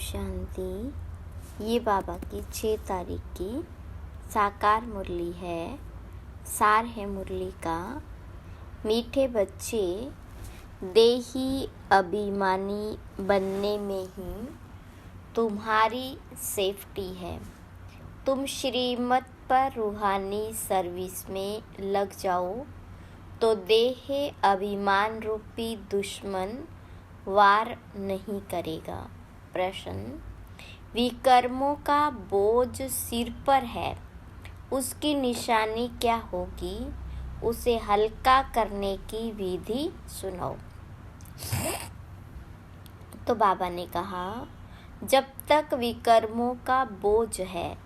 शांति। ये बाबा की 6 तारीख की साकार मुरली है। सार है मुरली का, मीठे बच्चे देही अभिमानी बनने में ही तुम्हारी सेफ्टी है। तुम श्रीमत पर रूहानी सर्विस में लग जाओ तो देह अभिमान रूपी दुश्मन वार नहीं करेगा। प्रश्न: विकर्मों का बोझ सिर पर है, उसकी निशानी क्या होगी? उसे हल्का करने की विधि सुनाओ। तो बाबा ने कहा, जब तक विकर्मों का बोझ है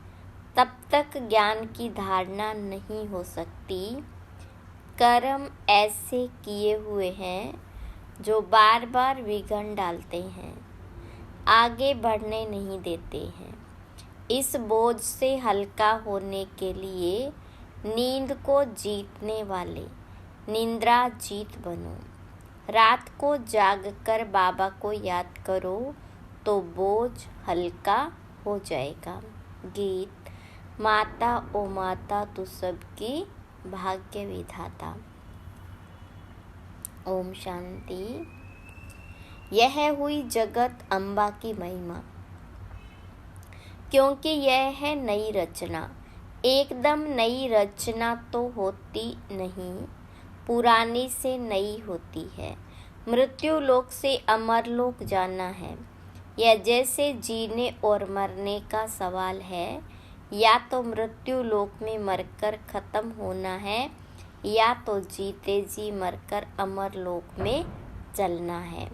तब तक ज्ञान की धारणा नहीं हो सकती। कर्म ऐसे किए हुए हैं जो बार बार विघ्न डालते हैं, आगे बढ़ने नहीं देते हैं। इस बोझ से हल्का होने के लिए नींद को जीतने वाले निद्रा जीत बनो। रात को जागकर बाबा को याद करो तो बोझ हल्का हो जाएगा। गीत: माता ओ माता तू सबकी भाग्य विधाता। ओम शांति। यह हुई जगत अम्बा की महिमा, क्योंकि यह है नई रचना। एकदम नई रचना तो होती नहीं, पुरानी से नई होती है। मृत्यु लोक से अमर लोक जाना है। यह जैसे जीने और मरने का सवाल है। या तो मृत्यु लोक में मरकर खत्म होना है या तो जीते जी मरकर अमर लोक में चलना है।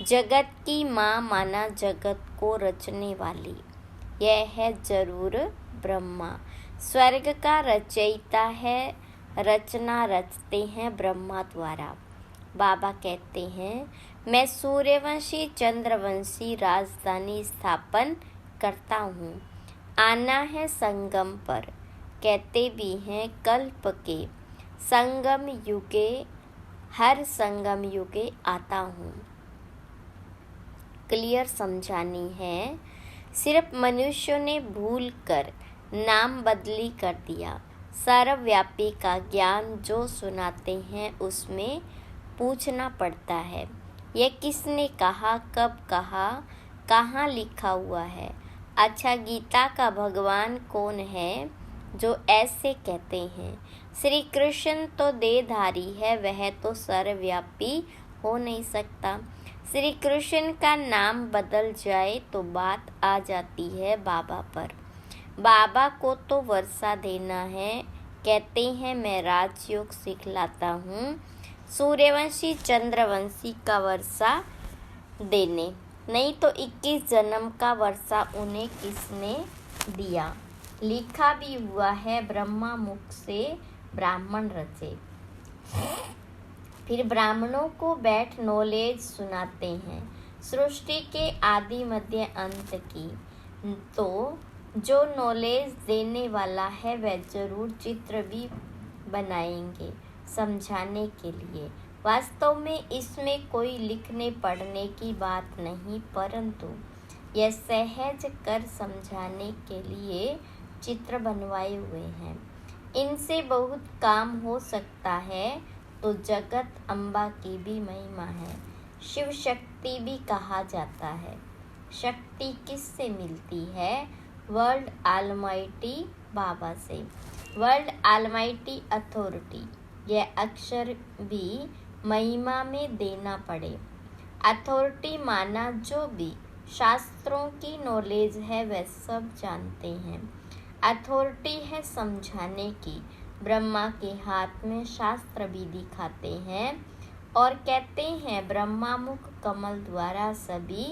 जगत की माँ माना जगत को रचने वाली, यह है जरूर ब्रह्मा। स्वर्ग का रचयिता है, रचना रचते हैं ब्रह्मा द्वारा। बाबा कहते हैं, मैं सूर्यवंशी चंद्रवंशी राजधानी स्थापन करता हूँ। आना है संगम पर, कहते भी हैं कल्प के संगम युगे, हर संगम युगे आता हूँ। क्लियर समझानी है। सिर्फ मनुष्यों ने भूल कर नाम बदली कर दिया। सर्वव्यापी का ज्ञान जो सुनाते हैं उसमें पूछना पड़ता है, यह किसने कहा, कब कहा, कहाँ लिखा हुआ है। अच्छा, गीता का भगवान कौन है जो ऐसे कहते हैं? श्री कृष्ण तो देहधारी है, वह तो सर्वव्यापी हो नहीं सकता। श्री कृष्ण का नाम बदल जाए तो बात आ जाती है बाबा पर। बाबा को तो वर्षा देना है, कहते हैं मैं राजयोग सिखलाता हूँ। सूर्यवंशी चंद्रवंशी का वर्षा देने, नहीं तो 21 जन्म का वर्षा उन्हें किसने दिया? लिखा भी हुआ है, ब्रह्मा मुख से ब्राह्मण रचे। फिर ब्राह्मणों को बैठ नॉलेज सुनाते हैं सृष्टि के आदि मध्य अंत की। तो जो नॉलेज देने वाला है वह जरूर चित्र भी बनाएंगे समझाने के लिए। वास्तव में इसमें कोई लिखने पढ़ने की बात नहीं, परंतु यह सहज कर समझाने के लिए चित्र बनवाए हुए हैं। इनसे बहुत काम हो सकता है। तो जगत अम्बा की भी महिमा है। शिव शक्ति भी कहा जाता है। शक्ति किससे मिलती है? वर्ल्ड ऑलमाइटी बाबा से। वर्ल्ड ऑलमाइटी अथॉरिटी, यह अक्षर भी महिमा में देना पड़े। अथॉरिटी माना जो भी शास्त्रों की नॉलेज है वह सब जानते हैं। अथॉरिटी है समझाने की। ब्रह्मा के हाथ में शास्त्र भी दिखाते हैं और कहते हैं ब्रह्मा मुख कमल द्वारा सभी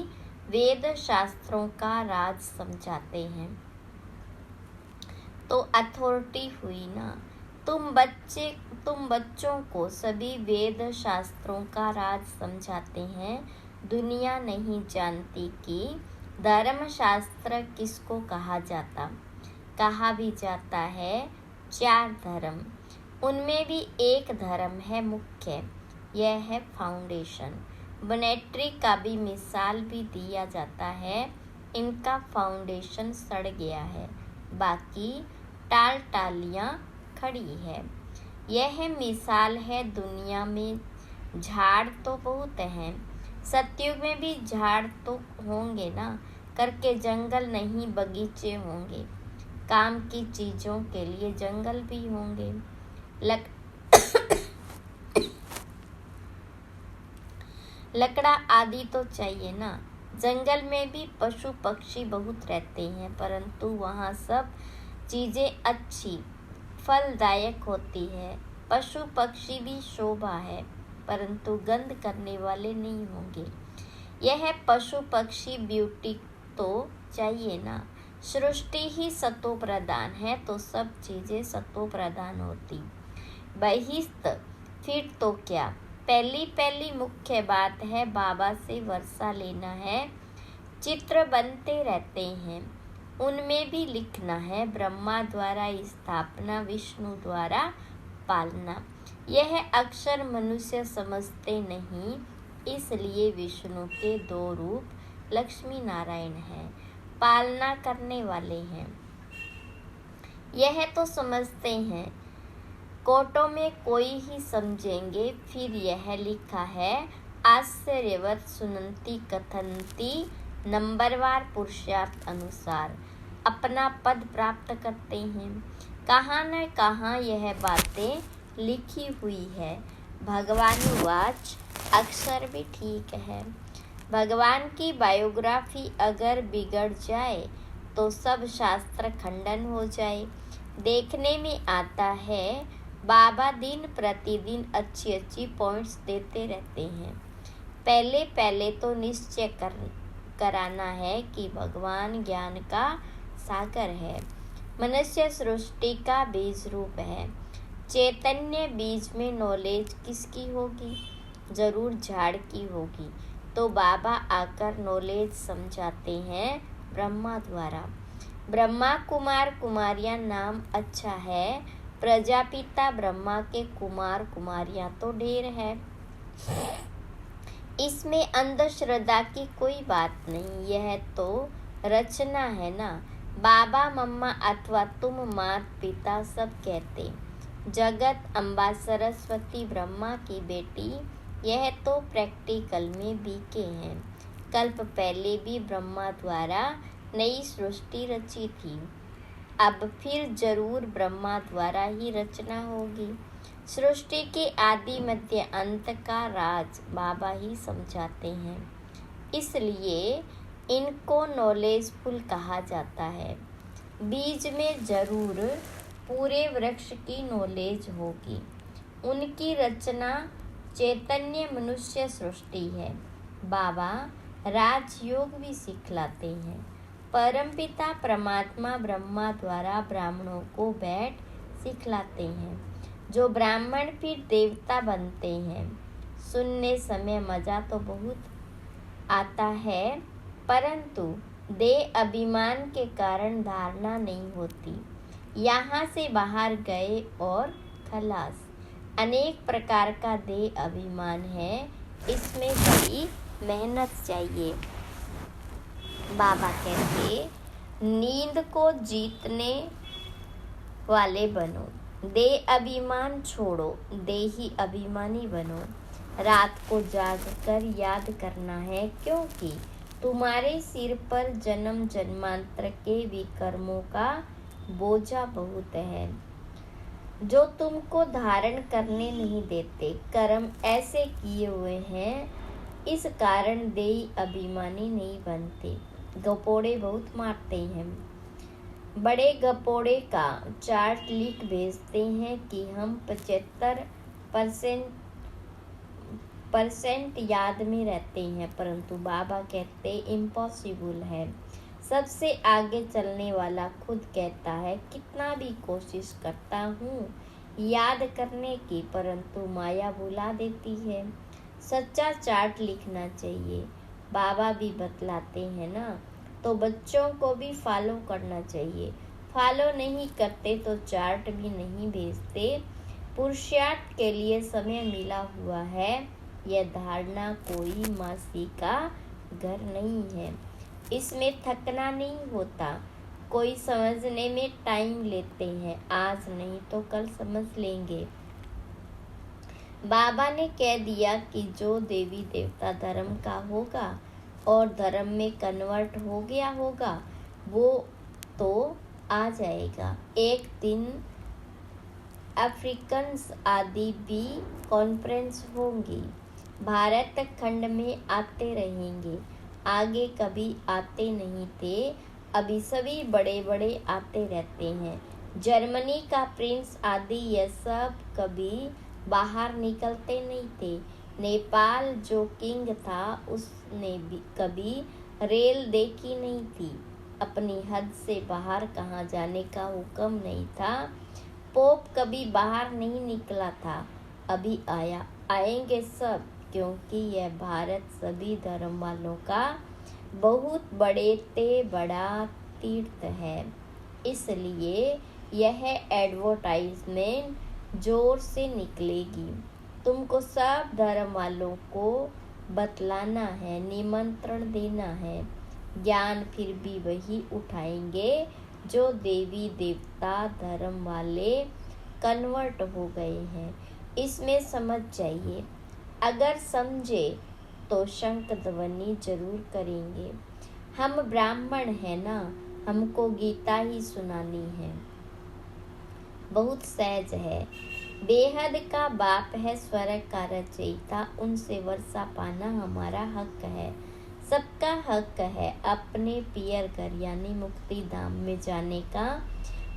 वेद शास्त्रों का राज समझाते हैं। तो अथॉरिटी हुई ना। तुम बच्चों को सभी वेद शास्त्रों का राज समझाते हैं। दुनिया नहीं जानती कि धर्म शास्त्र किसको कहा जाता। कहा भी जाता है 4 धर्म, उनमें भी एक धर्म है मुख्य, यह है फाउंडेशन। बनैट्री का भी मिसाल भी दिया जाता है। इनका फाउंडेशन सड़ गया है, बाकी टालियां खड़ी है। यह मिसाल है दुनिया में झाड़ तो बहुत हैं, सतयुग में भी झाड़ तो होंगे ना, करके जंगल नहीं बगीचे होंगे, काम की चीजों के लिए जंगल भी होंगे। लकड़ा आदि तो चाहिए ना। जंगल में भी पशु पक्षी बहुत रहते हैं, परंतु वहाँ सब चीजें अच्छी फलदायक होती है। पशु पक्षी भी शोभा है, परंतु गंध करने वाले नहीं होंगे। यह पशु पक्षी ब्यूटी तो चाहिए ना। सृष्टि ही सतो प्रधान है, तो सब चीजें सतो प्रधान होती। बहिस्त फिर तो क्या। पहली मुख्य बात है बाबा से वर्षा लेना है। चित्र बनते रहते हैं, उनमें भी लिखना है। ब्रह्मा द्वारा स्थापना, विष्णु द्वारा पालना। यह अक्षर मनुष्य समझते नहीं, इसलिए विष्णु के 2 रूप लक्ष्मी नारायण हैं, पालना करने वाले हैं। यह तो समझते हैं, कोटों में कोई ही समझेंगे। फिर यह लिखा है, आश्चर्यवत सुनंती कथंती, नंबरवार पुरुषार्थ अनुसार अपना पद प्राप्त करते हैं। कहाँ न कहाँ यह बातें लिखी हुई है। भगवानुवाच, अक्षर भी ठीक है। भगवान की बायोग्राफी अगर बिगड़ जाए तो सब शास्त्र खंडन हो जाए। देखने में आता है बाबा दिन प्रतिदिन अच्छी पॉइंट्स देते रहते हैं। पहले तो निश्चय कराना है कि भगवान ज्ञान का सागर है, मनुष्य सृष्टि का बीज रूप है। चैतन्य बीज में नॉलेज किसकी होगी? जरूर झाड़ की होगी। तो बाबा आकर नॉलेज समझाते हैं ब्रह्मा द्वारा। ब्रह्मा कुमार कुमारियां नाम अच्छा है। प्रजापिता ब्रह्मा के कुमार कुमारियां तो ढेर है, इसमें अंधश्रद्धा की कोई बात नहीं। यह तो रचना है ना। बाबा मम्मा अथवा तुम मात पिता सब कहते। जगत अम्बा सरस्वती ब्रह्मा की बेटी, यह तो प्रैक्टिकल में बीके हैं। कल्प पहले भी ब्रह्मा द्वारा नई सृष्टि रची थी, अब फिर जरूर ब्रह्मा द्वारा ही रचना होगी। सृष्टि के आदि मध्य अंत का राज बाबा ही समझाते हैं, इसलिए इनको नॉलेजफुल कहा जाता है। बीज में जरूर पूरे वृक्ष की नॉलेज होगी। उनकी रचना चैतन्य मनुष्य सृष्टि है। बाबा राजयोग भी सिखलाते हैं। परमपिता परमात्मा ब्रह्मा द्वारा ब्राह्मणों को बैठ सिखलाते हैं, जो ब्राह्मण फिर देवता बनते हैं। सुनने समय मजा तो बहुत आता है, परंतु देह अभिमान के कारण धारणा नहीं होती। यहाँ से बाहर गए और खलास। अनेक प्रकार का देह अभिमान है, इसमें बड़ी मेहनत चाहिए। बाबा कहते, नींद को जीतने वाले बनो, देह अभिमान छोड़ो, देही अभिमानी बनो। रात को जागकर याद करना है, क्योंकि तुम्हारे सिर पर जन्म जन्मांतर के विकर्मों का बोझा बहुत है, जो तुमको धारण करने नहीं देते। कर्म ऐसे किए हुए हैं, इस कारण देही अभिमानी नहीं बनते। गपोड़े बहुत मारते हैं। बड़े गपोड़े का चार्ट लिख भेजते हैं कि हम 75% याद में रहते हैं, परंतु बाबा कहते इम्पॉसिबल है। सबसे आगे चलने वाला खुद कहता है, कितना भी कोशिश करता हूँ याद करने की, परंतु माया भुला देती है। सच्चा चार्ट लिखना चाहिए। बाबा भी बतलाते हैं ना, तो बच्चों को भी फॉलो करना चाहिए। फॉलो नहीं करते तो चार्ट भी नहीं भेजते। पुरुषार्थ के लिए समय मिला हुआ है। यह धारणा कोई मासी का घर नहीं है। इसमें थकना नहीं होता। कोई समझने में टाइम लेते हैं, आज नहीं तो कल समझ लेंगे। बाबा ने कह दिया कि जो देवी देवता धर्म का होगा और धर्म में कन्वर्ट हो गया होगा वो तो आ जाएगा। एक दिन अफ्रीकन्स आदि भी कॉन्फ्रेंस होंगी, भारत खंड में आते रहेंगे। आगे कभी आते नहीं थे, अभी सभी बड़े बड़े आते रहते हैं। जर्मनी का प्रिंस आदि यह सब कभी बाहर निकलते नहीं थे। नेपाल जो किंग था उसने भी कभी रेल देखी नहीं थी। अपनी हद से बाहर कहाँ जाने का हुक्म नहीं था। पोप कभी बाहर नहीं निकला था, अभी आएंगे सब, क्योंकि यह भारत सभी धर्म वालों का बहुत बड़ा तीर्थ है। इसलिए यह एडवर्टाइजमेंट जोर से निकलेगी। तुमको सब धर्म वालों को बतलाना है, निमंत्रण देना है। ज्ञान फिर भी वही उठाएंगे जो देवी देवता धर्म वाले कन्वर्ट हो गए हैं। इसमें समझ जाइए, अगर समझे तो शंख ध्वनि जरूर करेंगे। हम ब्राह्मण हैं ना, हमको गीता ही सुनानी है। बहुत सहज है। बेहद का बाप है, स्वर्ग का रचयिता, उनसे वर्षा पाना हमारा हक है। सबका हक है अपने पियर घर यानी मुक्ति धाम में जाने का।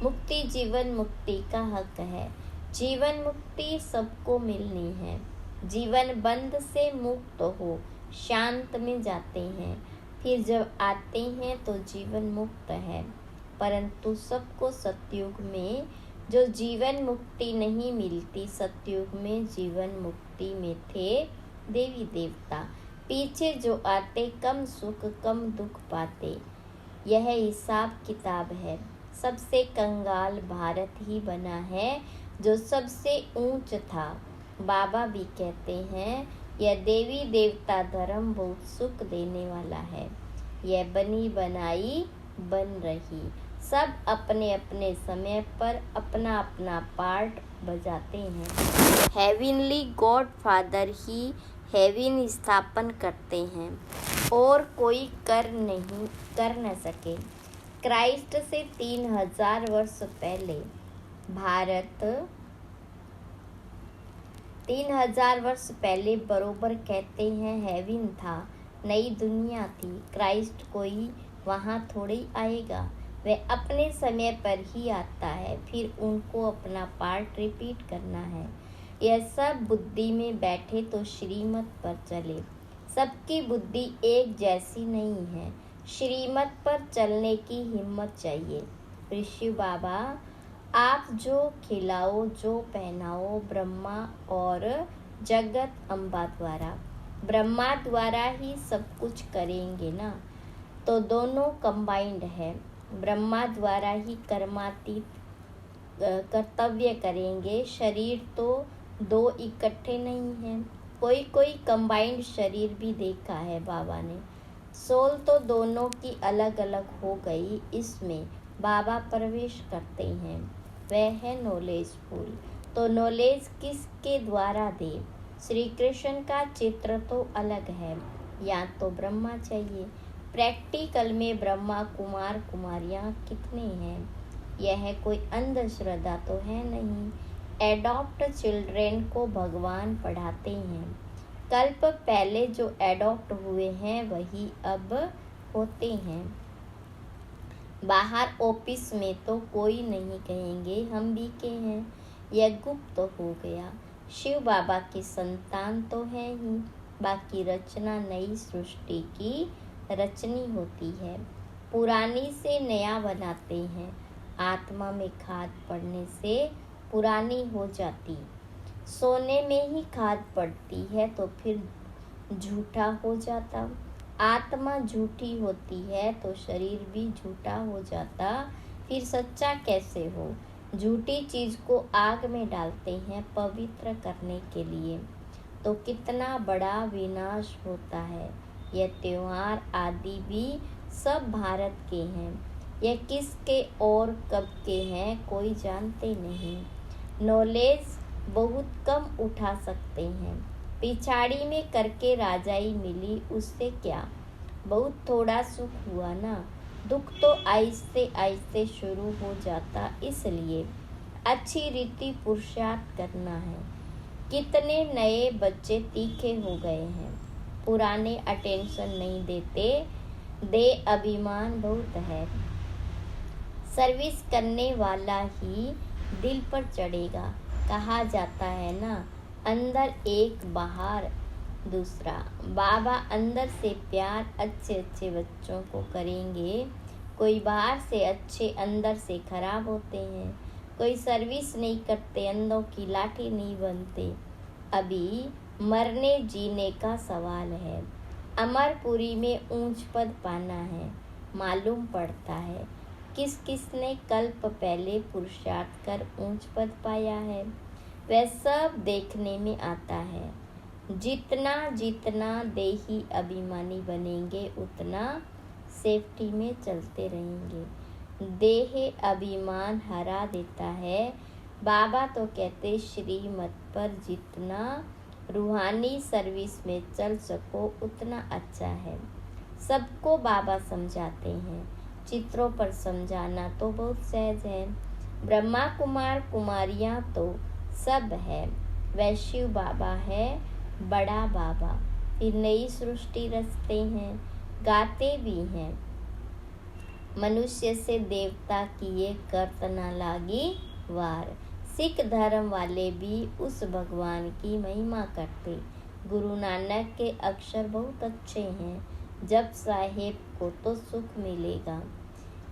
मुक्ति जीवन मुक्ति का हक है। जीवन मुक्ति सबको मिलनी है। जीवन बंध से मुक्त हो शांत में जाते हैं, फिर जब आते हैं तो जीवन मुक्त है। परंतु सबको सतयुग में जो जीवन मुक्ति नहीं मिलती, सतयुग में जीवन मुक्ति में थे देवी देवता। पीछे जो आते कम सुख कम दुख पाते। यह हिसाब किताब है। सबसे कंगाल भारत ही बना है जो सबसे ऊंच था। बाबा भी कहते हैं यह देवी देवता धर्म बहुत सुख देने वाला है। यह बनी बनाई बन रही, सब अपने अपने समय पर अपना अपना पार्ट बजाते हैं। हेविनली गॉड फादर ही हेविन स्थापन करते हैं और कोई कर न सके। क्राइस्ट से 3000 वर्ष पहले भारत 3000 वर्ष पहले बरोबर कहते हैं हेविन था, नई दुनिया थी। क्राइस्ट कोई वहाँ थोड़ी आएगा, वह अपने समय पर ही आता है, फिर उनको अपना पार्ट रिपीट करना है। यह सब बुद्धि में बैठे तो श्रीमत पर चले। सबकी बुद्धि एक जैसी नहीं है, श्रीमत पर चलने की हिम्मत चाहिए। ऋषि बाबा, आप जो खिलाओ जो पहनाओ ब्रह्मा और जगत अम्बा द्वारा, ब्रह्मा द्वारा ही सब कुछ करेंगे ना, तो दोनों कंबाइंड है। ब्रह्मा द्वारा ही कर्मातीत कर्तव्य करेंगे। शरीर तो दो इकट्ठे नहीं हैं। कोई कोई कंबाइंड शरीर भी देखा है बाबा ने। सोल तो दोनों की अलग अलग हो गई, इसमें बाबा प्रवेश करते हैं। वह है नॉलेजफुल। तो नॉलेज किसके द्वारा दे? श्री कृष्ण का चित्र तो अलग है, या तो ब्रह्मा चाहिए। प्रैक्टिकल में ब्रह्मा कुमार कुमारियाँ कितने हैं? यह कोई अंधश्रद्धा तो है नहीं। एडॉप्ट चिल्ड्रेन को भगवान पढ़ाते हैं। कल्प पहले जो एडॉप्ट हुए हैं वही अब होते हैं। बाहर ऑफिस में तो कोई नहीं कहेंगे हम भी के हैं, यह गुप्त हो गया। शिव बाबा की संतान तो है ही, बाकी रचना नई सृष्टि की रचनी होती है। पुरानी से नया बनाते हैं। आत्मा में खाद पड़ने से पुरानी हो जाती। सोने में ही खाद पड़ती है तो फिर झूठा हो जाता। आत्मा झूठी होती है तो शरीर भी झूठा हो जाता, फिर सच्चा कैसे हो? झूठी चीज को आग में डालते हैं पवित्र करने के लिए, तो कितना बड़ा विनाश होता है। यह त्योहार आदि भी सब भारत के हैं। यह किसके और कब के हैं कोई जानते नहीं। नॉलेज बहुत कम उठा सकते हैं। पिछाड़ी में करके राजाई मिली उससे क्या, बहुत थोड़ा सुख हुआ ना। दुख तो आहिस्ते आहिस्ते शुरू हो जाता, इसलिए अच्छी रीति पुरुषार्थ करना है। कितने नए बच्चे तीखे हो गए हैं, पुराने अटेंशन नहीं देते। दे अभिमान बहुत है, सर्विस करने वाला ही दिल पर चढ़ेगा। कहा जाता है ना, अंदर एक बाहर दूसरा। बाबा अंदर से प्यार अच्छे अच्छे बच्चों को करेंगे। कोई बाहर से अच्छे अंदर से खराब होते हैं। कोई सर्विस नहीं करते, अंधों की लाठी नहीं बनते। अभी मरने जीने का सवाल है। अमरपुरी में ऊंच पद पाना है। मालूम पड़ता है किस किसने कल्प पहले पुरुषार्थ कर ऊंच पद पाया है, वह सब देखने में आता है। जितना जितना देही अभिमानी बनेंगे उतना सेफ्टी में चलते रहेंगे। देह अभिमान हरा देता है। बाबा तो कहते श्रीमत पर जितना रूहानी सर्विस में चल सको उतना अच्छा है। सबको बाबा समझाते हैं, चित्रों पर समझाना तो बहुत सहज है। ब्रह्मा कुमार कुमारियाँ तो सब है, वैशिव बाबा है बड़ा बाबा। फिर नई सृष्टि रचते हैं, गाते भी हैं। मनुष्य से देवता किए करत न लागी वार। सिख धर्म वाले भी उस भगवान की महिमा करते। गुरु नानक के अक्षर बहुत अच्छे हैं, जब साहेब को तो सुख मिलेगा।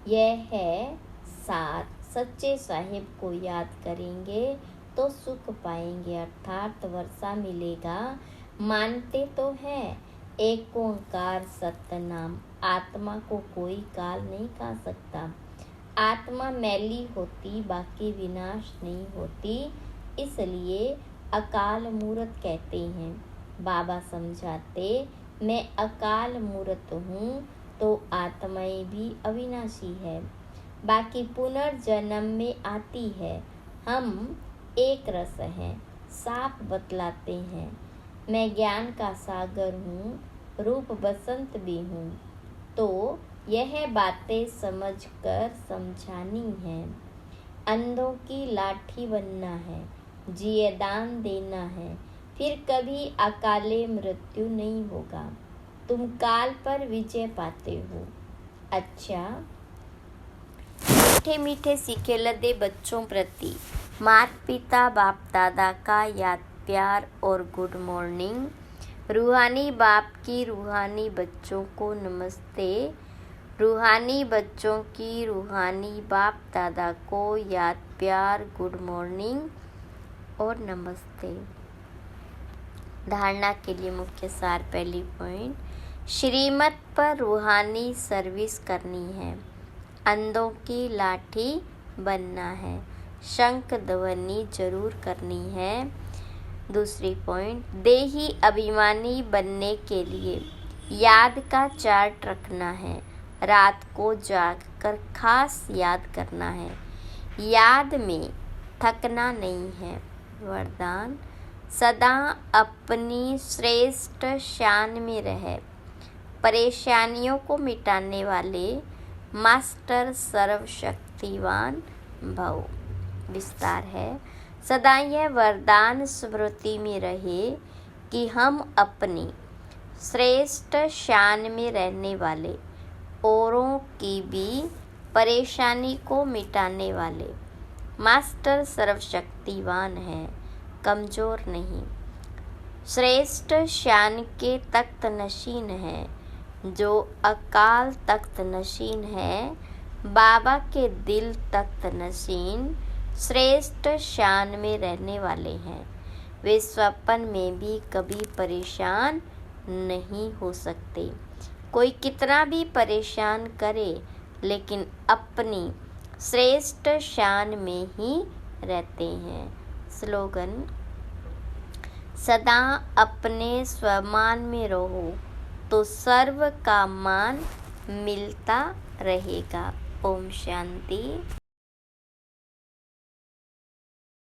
यह है सार, सच्चे साहेब को याद करेंगे तो सुख पाएंगे, अर्थात वर्षा मिलेगा। मानते तो है एक ओंकार सतनाम, आत्मा को कोई काल नहीं खा सकता। आत्मा मैली होती, बाकी विनाश नहीं होती, इसलिए अकाल मूरत कहते हैं। बाबा समझाते मैं अकाल मूरत हूँ, तो आत्माएं भी अविनाशी है, बाकी पुनर्जन्म में आती है। हम एक रस हैं, साफ बतलाते हैं। मैं ज्ञान का सागर हूँ, रूप बसंत भी हूँ, तो यह बातें समझकर समझानी है। अंधों की लाठी बनना है, जिए दान देना है, फिर कभी अकाले मृत्यु नहीं होगा। तुम काल पर विजय पाते हो। अच्छा, मीठे मीठे सीखे लदे बच्चों प्रति माता पिता बाप दादा का याद प्यार और गुड मॉर्निंग। रूहानी बाप की रूहानी बच्चों को नमस्ते। रूहानी बच्चों की रूहानी बाप दादा को याद प्यार गुड मॉर्निंग और नमस्ते। धारणा के लिए मुख्य सार। पहली पॉइंट, श्रीमत पर रूहानी सर्विस करनी है, अंधों की लाठी बनना है, शंख ध्वनि जरूर करनी है। दूसरी पॉइंट, देही अभिमानी बनने के लिए याद का चार्ट रखना है, रात को जागकर खास याद करना है, याद में थकना नहीं है। वरदान, सदा अपनी श्रेष्ठ शान में रहे, परेशानियों को मिटाने वाले मास्टर सर्वशक्तिवान भव। विस्तार है, सदा यह वरदान स्मृति में रहे कि हम अपनी श्रेष्ठ शान में रहने वाले, औरों की भी परेशानी को मिटाने वाले मास्टर सर्वशक्तिवान हैं, कमज़ोर नहीं। श्रेष्ठ शान के तख्त नशीन है, जो अकाल तख्त नशीन है। बाबा के दिल तख्त नशीन श्रेष्ठ शान में रहने वाले हैं। वे स्वप्न में भी कभी परेशान नहीं हो सकते। कोई कितना भी परेशान करे, लेकिन अपनी श्रेष्ठ शान में ही रहते हैं। स्लोगन, सदा अपने स्वमान में रहो तो सर्व का मान मिलता रहेगा। ओम शांति।